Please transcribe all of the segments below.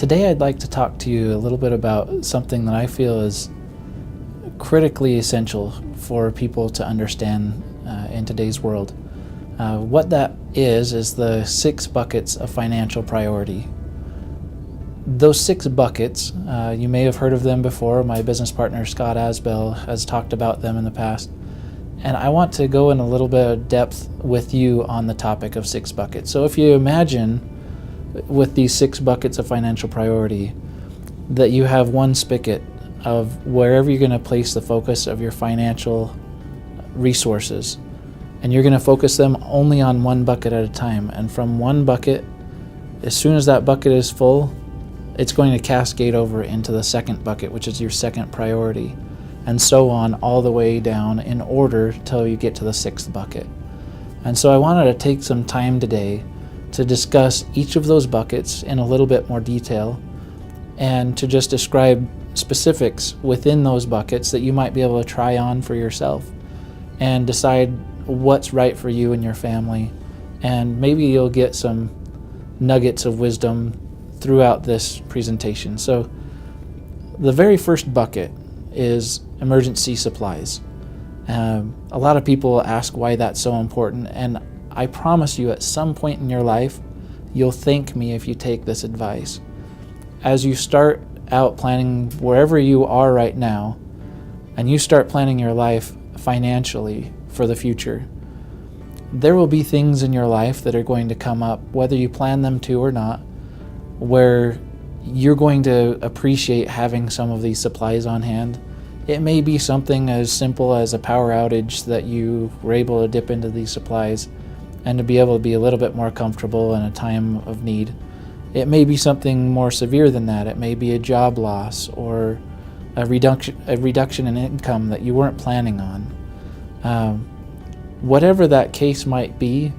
Today I'd like to talk to you a little bit about something that I feel is critically essential for people to understand in today's world. What that is the 6 buckets of financial priority. Those 6 buckets, you may have heard of them before. My business partner Scott Asbell has talked about them in the past. And I want to go in a little bit of depth with you on the topic of 6 buckets. So if you imagine with these 6 buckets of financial priority that you have one spigot of wherever you're going to place the focus of your financial resources, and you're going to focus them only on one bucket at a time. And from one bucket, as soon as that bucket is full, it's going to cascade over into the second bucket, which is your second priority, and so on all the way down in order till you get to the 6th bucket. And so I wanted to take some time today to discuss each of those buckets in a little bit more detail and to just describe specifics within those buckets that you might be able to try on for yourself and decide what's right for you and your family. And maybe you'll get some nuggets of wisdom throughout this presentation. So the very first bucket is emergency supplies. A lot of people ask why that's so important, and I promise you at some point in your life you'll thank me if you take this advice. As you start out planning wherever you are right now, and you start planning your life financially for the future, there will be things in your life that are going to come up, whether you plan them to or not, where you're going to appreciate having some of these supplies on hand. It may be something as simple as a power outage that you were able to dip into these supplies and to be able to be a little bit more comfortable in a time of need. It may be something more severe than that. It may be a job loss or a reduction in income that you weren't planning on. Whatever that case might be,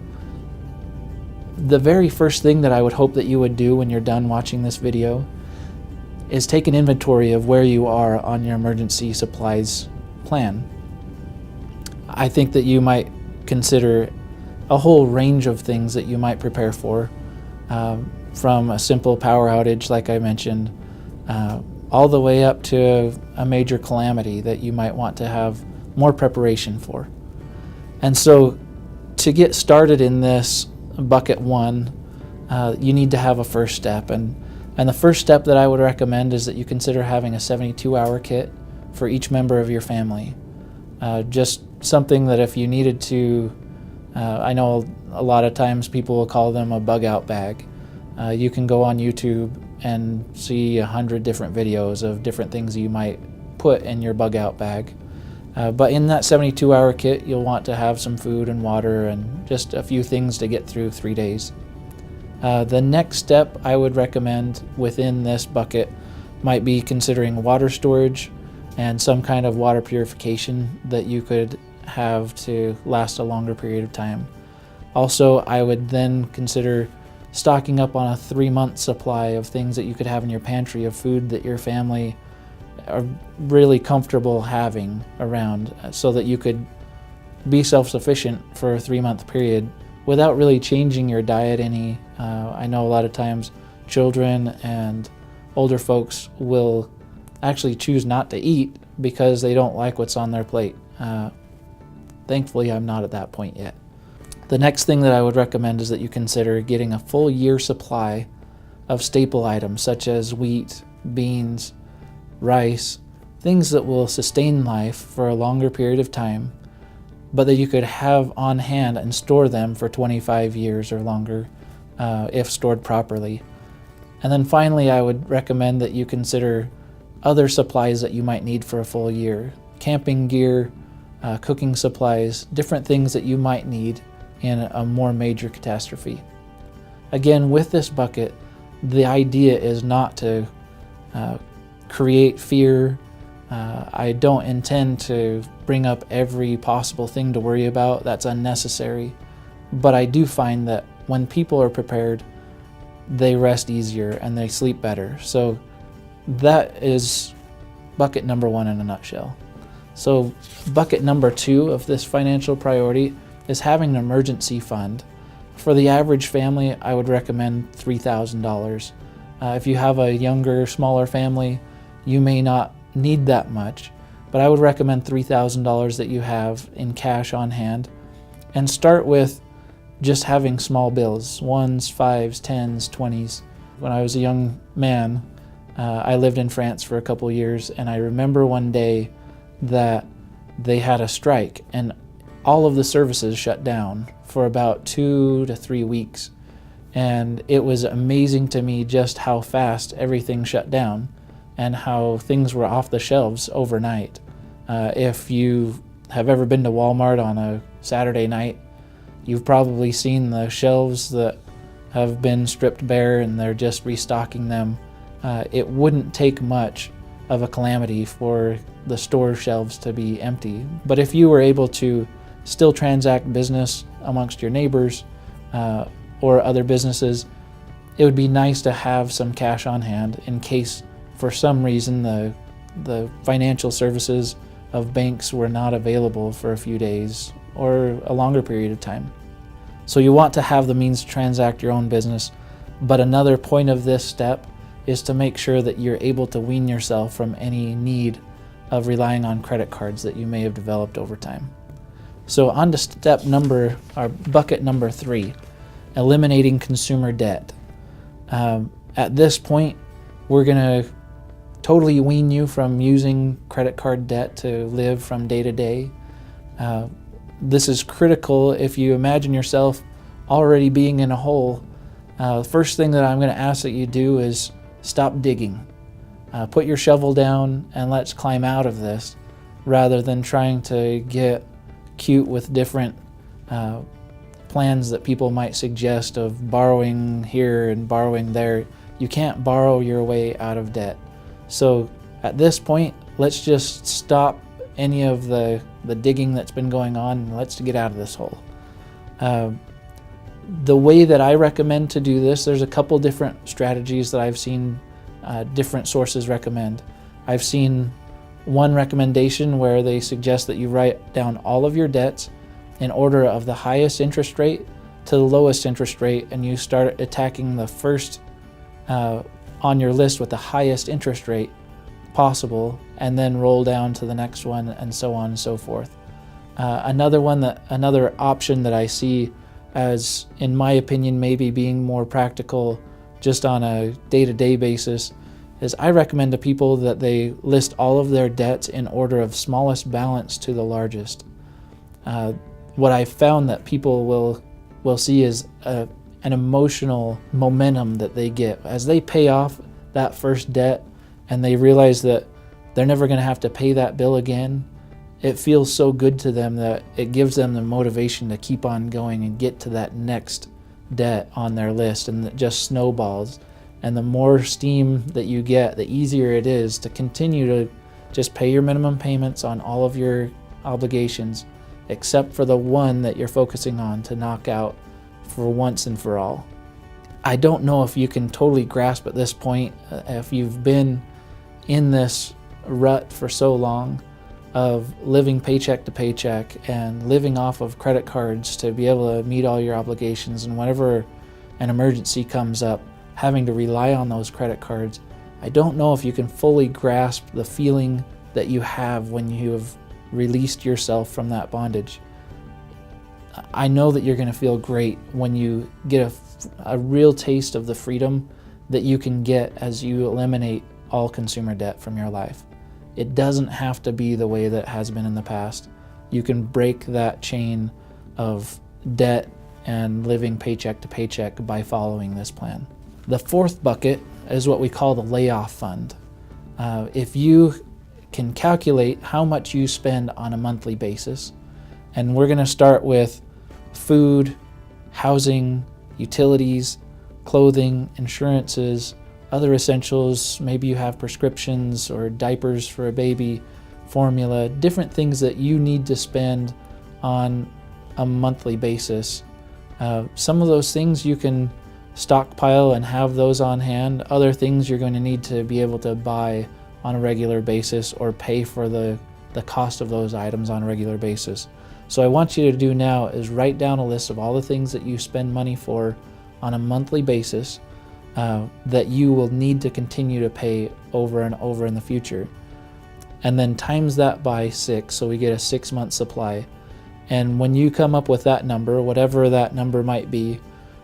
the very first thing that I would hope that you would do when you're done watching this video is take an inventory of where you are on your emergency supplies plan. I think that you might consider a whole range of things that you might prepare for, from a simple power outage like I mentioned, all the way up to a major calamity that you might want to have more preparation for. And so to get started in this bucket 1, you need to have a first step. And the first step that I would recommend is that you consider having a 72-hour kit for each member of your family. Just something that if you needed to, I know a lot of times people will call them a bug-out bag. You can go on YouTube and see 100 different videos of different things you might put in your bug-out bag. But in that 72-hour kit, you'll want to have some food and water and just a few things to get through 3 days. The next step I would recommend within this bucket might be considering water storage and some kind of water purification that you could have to last a longer period of time. Also, I would then consider stocking up on a 3-month supply of things that you could have in your pantry of food that your family are really comfortable having around, so that you could be self-sufficient for a 3-month period without really changing your diet any. I know a lot of times children and older folks will actually choose not to eat because they don't like what's on their plate. Thankfully, I'm not at that point yet. The next thing that I would recommend is that you consider getting a full year supply of staple items such as wheat, beans, rice, things that will sustain life for a longer period of time, but that you could have on hand and store them for 25 years or longer if stored properly. And then finally, I would recommend that you consider other supplies that you might need for a full year. Camping gear, cooking supplies, different things that you might need in a more major catastrophe. Again, with this bucket, the idea is not to create fear. I don't intend to bring up every possible thing to worry about. That's unnecessary. But I do find that when people are prepared, they rest easier and they sleep better. So that is bucket number 1 in a nutshell. So bucket number 2 of this financial priority is having an emergency fund. For the average family, I would recommend $3,000. If you have a younger, smaller family, you may not need that much, but I would recommend $3,000 that you have in cash on hand, and start with just having small bills, ones, fives, tens, 20s. When I was a young man, I lived in France for a couple years, and I remember one day that they had a strike and all of the services shut down for about 2 to 3 weeks. And it was amazing to me just how fast everything shut down and how things were off the shelves overnight. If you have ever been to Walmart on a Saturday night, you've probably seen the shelves that have been stripped bare and they're just restocking them. It wouldn't take much of a calamity for the store shelves to be empty. But if you were able to still transact business amongst your neighbors or other businesses, it would be nice to have some cash on hand in case for some reason the financial services of banks were not available for a few days or a longer period of time. So you want to have the means to transact your own business, but another point of this step is to make sure that you're able to wean yourself from any need of relying on credit cards that you may have developed over time. So on to bucket number 3, eliminating consumer debt. At this point, we're going to totally wean you from using credit card debt to live from day to day. This is critical if you imagine yourself already being in a hole. The first thing that I'm going to ask that you do is stop digging. Put your shovel down and let's climb out of this, rather than trying to get cute with different plans that people might suggest of borrowing here and borrowing there. You can't borrow your way out of debt. So at this point, let's just stop any of the digging that's been going on and let's get out of this hole. The way that I recommend to do this, there's a couple different strategies that I've seen different sources recommend. I've seen one recommendation where they suggest that you write down all of your debts in order of the highest interest rate to the lowest interest rate, and you start attacking the first on your list with the highest interest rate possible, and then roll down to the next one, and so on and so forth. Another option that I see as, in my opinion, maybe being more practical just on a day-to-day basis, is I recommend to people that they list all of their debts in order of smallest balance to the largest. What I found that people will see is an emotional momentum that they get as they pay off that first debt and they realize that they're never going to have to pay that bill again. It feels so good to them that it gives them the motivation to keep on going and get to that next debt on their list, and it just snowballs. And the more steam that you get, the easier it is to continue to just pay your minimum payments on all of your obligations, except for the one that you're focusing on to knock out for once and for all. I don't know if you can totally grasp at this point, if you've been in this rut for so long of living paycheck to paycheck and living off of credit cards to be able to meet all your obligations, and whenever an emergency comes up, having to rely on those credit cards. I don't know if you can fully grasp the feeling that you have when you have released yourself from that bondage. I know that you're going to feel great when you get a real taste of the freedom that you can get as you eliminate all consumer debt from your life. It doesn't have to be the way that it has been in the past. You can break that chain of debt and living paycheck to paycheck by following this plan. The fourth bucket is what we call the layoff fund. If you can calculate how much you spend on a monthly basis, and we're going to start with food, housing, utilities, clothing, insurances, other essentials. Maybe you have prescriptions or diapers for a baby, formula, different things that you need to spend on a monthly basis. Some of those things you can stockpile and have those on hand. Other things you're going to need to be able to buy on a regular basis or pay for the cost of those items on a regular basis. So I want you to do now is write down a list of all the things that you spend money for on a monthly basis. that you will need to continue to pay over and over in the future. And then times that by 6, so we get a 6-month supply. And when you come up with that number, whatever that number might be,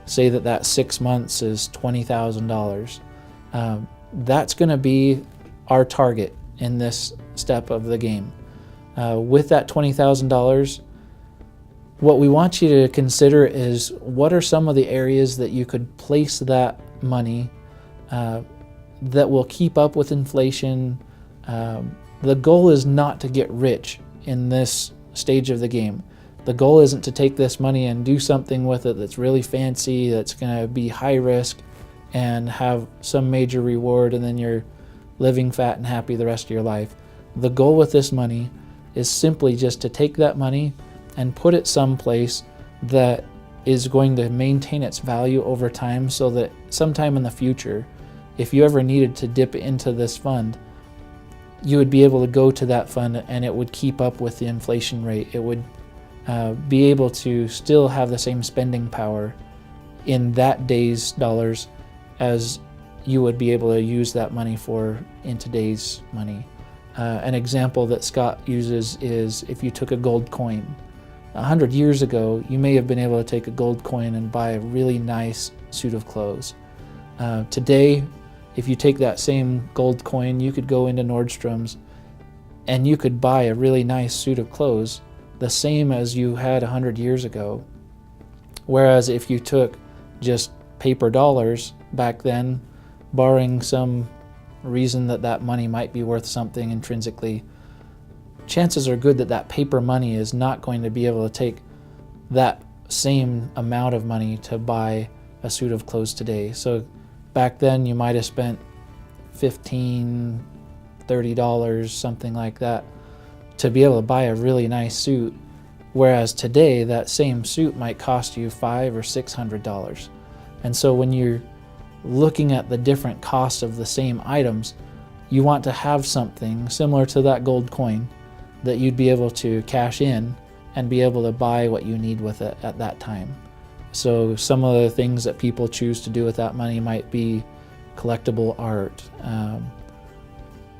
say that 6 months is $20,000, that's going to be our target in this step of the game. With that $20,000, what we want you to consider is what are some of the areas that you could place that money that will keep up with inflation. The goal is not to get rich in this stage of the game. The goal isn't to take this money and do something with it that's really fancy, that's going to be high risk and have some major reward, and then you're living fat and happy the rest of your life. The goal with this money is simply just to take that money and put it someplace that is going to maintain its value over time, so that sometime in the future, if you ever needed to dip into this fund, you would be able to go to that fund and it would keep up with the inflation rate. It would be able to still have the same spending power in that day's dollars as you would be able to use that money for in today's money. An example that Scott uses is if you took a gold coin. 100 years ago, you may have been able to take a gold coin and buy a really nice suit of clothes. Today, if you take that same gold coin, you could go into Nordstrom's and you could buy a really nice suit of clothes, the same as you had 100 years ago. Whereas if you took just paper dollars back then, barring some reason that money might be worth something intrinsically, chances are good that paper money is not going to be able to take that same amount of money to buy a suit of clothes today. So back then you might have spent $15, $30, something like that, to be able to buy a really nice suit, whereas today that same suit might cost you $500 or $600. And so when you're looking at the different costs of the same items, you want to have something similar to that gold coin that you'd be able to cash in and be able to buy what you need with it at that time. So some of the things that people choose to do with that money might be collectible art,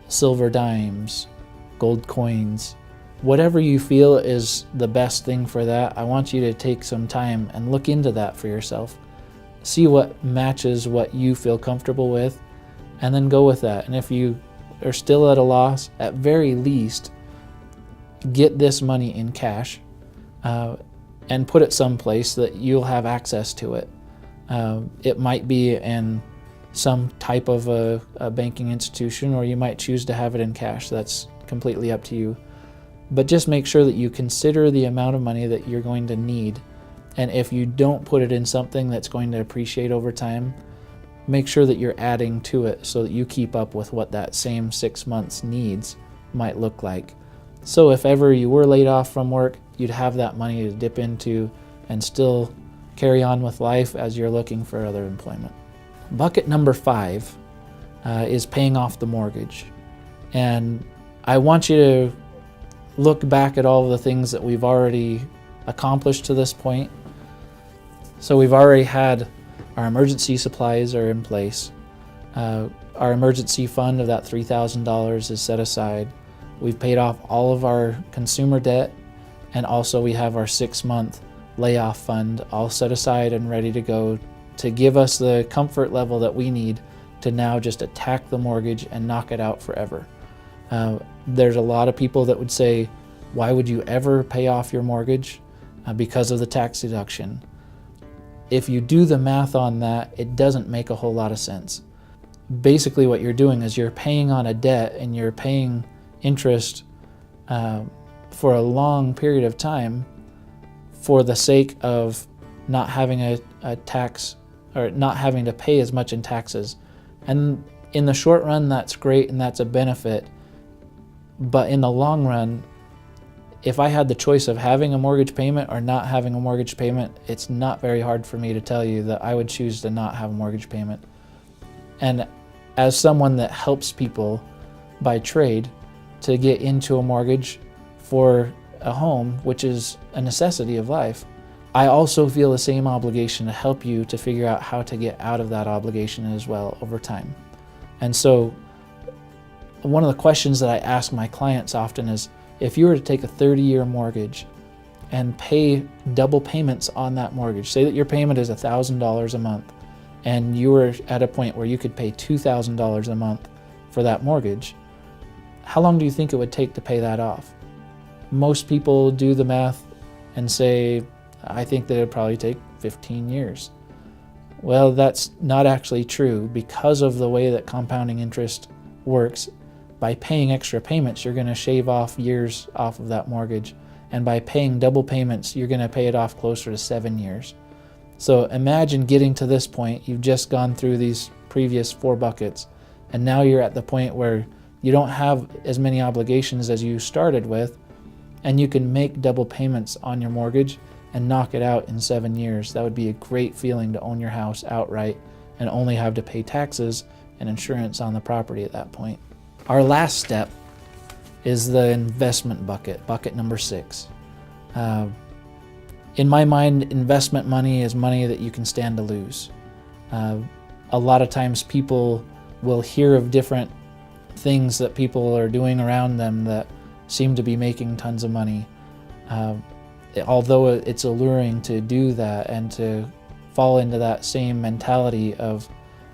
silver dimes, gold coins, whatever you feel is the best thing for that. I want you to take some time and look into that for yourself. See what matches what you feel comfortable with, and then go with that. And if you are still at a loss, at very least, get this money in cash and put it someplace that you'll have access to it. It might be in some type of a banking institution, or you might choose to have it in cash. That's completely up to you. But just make sure that you consider the amount of money that you're going to need. And if you don't put it in something that's going to appreciate over time, make sure that you're adding to it so that you keep up with what that same 6 months needs might look like. So if ever you were laid off from work, you'd have that money to dip into and still carry on with life as you're looking for other employment. Bucket number 5 is paying off the mortgage. And I want you to look back at all of the things that we've already accomplished to this point. So we've already had our emergency supplies are in place. Our emergency fund of that $3,000 is set aside. We've paid off all of our consumer debt, and also we have our 6-month layoff fund all set aside and ready to go to give us the comfort level that we need to now just attack the mortgage and knock it out forever. There's a lot of people that would say, why would you ever pay off your mortgage? Because of the tax deduction. If you do the math on that, it doesn't make a whole lot of sense. Basically what you're doing is you're paying on a debt and you're paying interest for a long period of time for the sake of not having a tax, or not having to pay as much in taxes. And in the short run, that's great and that's a benefit. But in the long run, if I had the choice of having a mortgage payment or not having a mortgage payment, it's not very hard for me to tell you that I would choose to not have a mortgage payment. And as someone that helps people by trade to get into a mortgage for a home, which is a necessity of life, I also feel the same obligation to help you to figure out how to get out of that obligation as well over time. And so one of the questions that I ask my clients often is, if you were to take a 30-year mortgage and pay double payments on that mortgage, say that your payment is $1,000 a month, and you were at a point where you could pay $2,000 a month for that mortgage, how long do you think it would take to pay that off? Most people do the math and say, I think that it would probably take 15 years. Well, that's not actually true. Because of the way that compounding interest works, by paying extra payments, you're going to shave off years off of that mortgage. And by paying double payments, you're going to pay it off closer to 7 years. So imagine getting to this point. You've just gone through these previous 4 buckets, and now you're at the point where you don't have as many obligations as you started with, and you can make double payments on your mortgage and knock it out in 7 years. That would be a great feeling, to own your house outright and only have to pay taxes and insurance on the property at that point. Our last step is the investment bucket, bucket number 6. In my mind, investment money is money that you can stand to lose. A lot of times people will hear of different things that people are doing around them that seem to be making tons of money. Although it's alluring to do that and to fall into that same mentality of,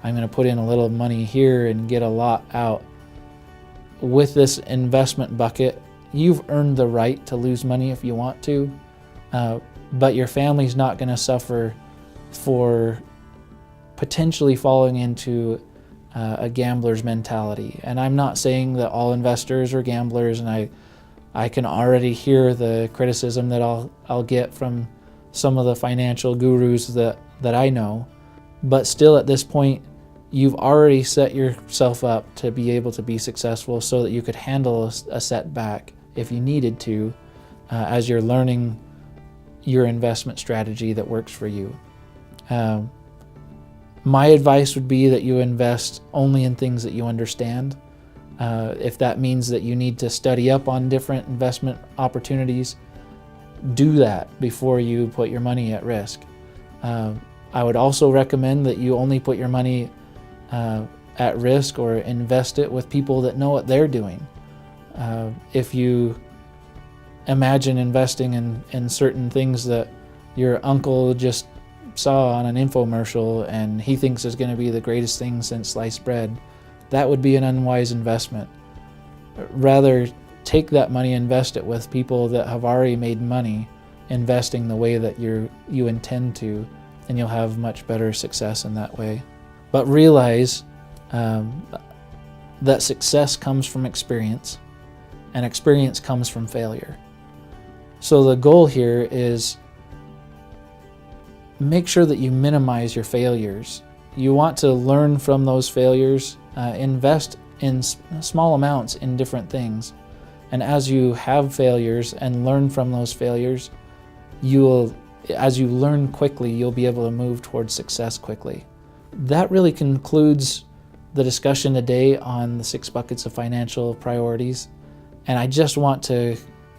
I'm going to put in a little money here and get a lot out. With this investment bucket, you've earned the right to lose money if you want to, but your family's not going to suffer for potentially falling into a gambler's mentality. And I'm not saying that all investors are gamblers, and I can already hear the criticism that I'll get from some of the financial gurus that I know. But still, at this point, you've already set yourself up to be able to be successful so that you could handle a setback if you needed to, as you're learning your investment strategy that works for you. My advice would be that you invest only in things that you understand. If that means that you need to study up on different investment opportunities, do that before you put your money at risk. I would also recommend that you only put your money at risk or invest it with people that know what they're doing. If you imagine investing in certain things that your uncle just saw on an infomercial and he thinks is going to be the greatest thing since sliced bread, that would be an unwise investment. Rather, take that money and invest it with people that have already made money investing the way that you intend to, and you'll have much better success in that way. But realize that success comes from experience, and experience comes from failure. So the goal here is make sure that you minimize your failures. You want to learn from those failures, invest in small amounts in different things. And as you have failures and learn from those failures, as you learn quickly, you'll be able to move towards success quickly. That really concludes the discussion today on the 6 buckets of financial priorities. And I just want to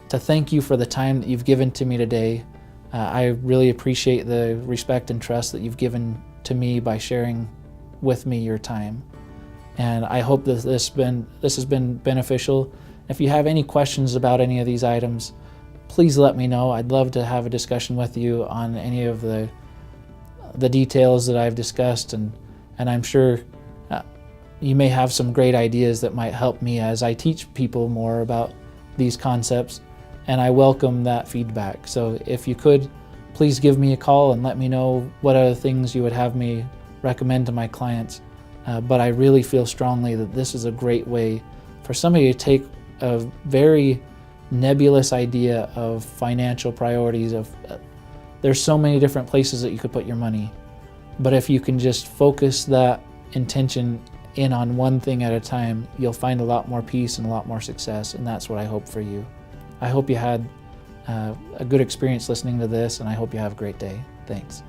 thank you for the time that you've given to me today. I really appreciate the respect and trust that you've given to me by sharing with me your time. And I hope that this has been beneficial. If you have any questions about any of these items, please let me know. I'd love to have a discussion with you on any of the details that I've discussed, and I'm sure you may have some great ideas that might help me as I teach people more about these concepts, and I welcome that feedback. So if you could, please give me a call and let me know what other things you would have me recommend to my clients. But I really feel strongly that this is a great way for somebody to take a very nebulous idea of financial priorities. There's so many different places that you could put your money, but if you can just focus that intention in on one thing at a time, you'll find a lot more peace and a lot more success, and that's what I hope for you. I hope you had a good experience listening to this, and I hope you have a great day. Thanks.